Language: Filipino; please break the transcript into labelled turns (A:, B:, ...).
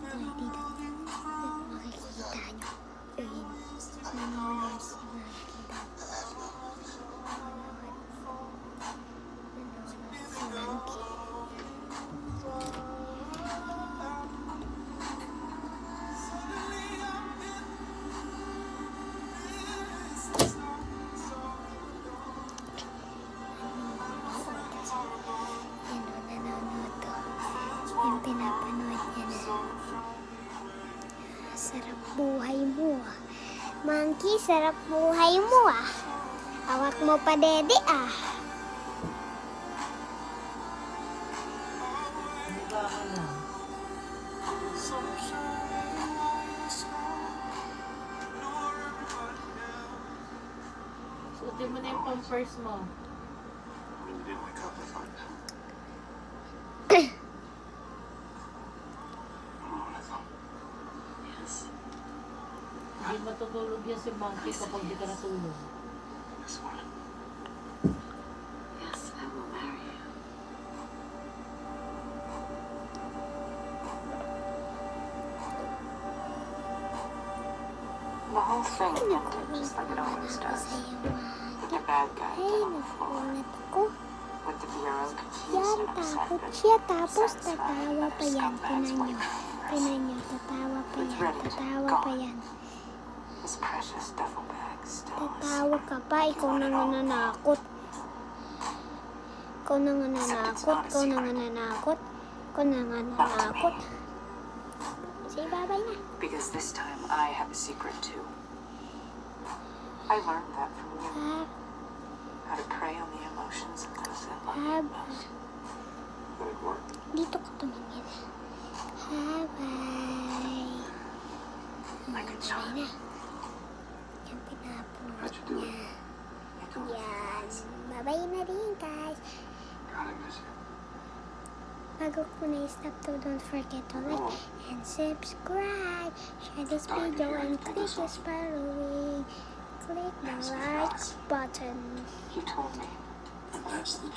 A: tulad dito. Makikita nyo. Ayun. Nanonood si Monkey daw. Nanonood si Monkey. Yung pinapanood niya na. Sarap buhay mo ah. Monkey, sarap buhay mo ah. Hawak mo pa dede ah.
B: Suotin mo na yung pampers mo.
C: Really didn't wake up with like that. Yes.
B: Hindi matutulog yan si Monkey kapag di ka natulog.
C: This one. Yes, I will marry you. The whole thing ended just like it always does. With the bad guy
A: Ay,
C: dead on the floor.
A: nakulat ako.
C: With the bureau confused
A: Yan,
C: and upset
A: takot
C: that
A: siya. Tapos
C: satisfied
A: tatawa
C: that
A: pa
C: other
A: yan.
C: scumbags
A: Tinan
C: were
A: nyo.
C: fingers.
A: Tinan nyo. Tatawa pa yan. Tatawa pa yan.
C: His precious duffel bag still is
A: Tatawa ka pa. Ikaw na nga nanakot. Ikaw na nga nanakot. Ikaw na nga nanakot. Ikaw na nga nanakot. Say bye-bye na.
C: because this time I have a secret too. I learned that from you. How to prey on the emotions of those that love you most. But it worked.
A: Dito ka tumingin. Bye-bye.
C: Like a charm.
A: Bye na. Yan pinapulot
C: How'd you do it?
A: niya.
C: You told me.
A: Yan. Bye-bye na rin, guys.
C: God, I miss you.
A: Bago ko na-stop to, don't forget to like and subscribe. Share this video and click this following. Click the like button.
C: You told me.
D: And that's the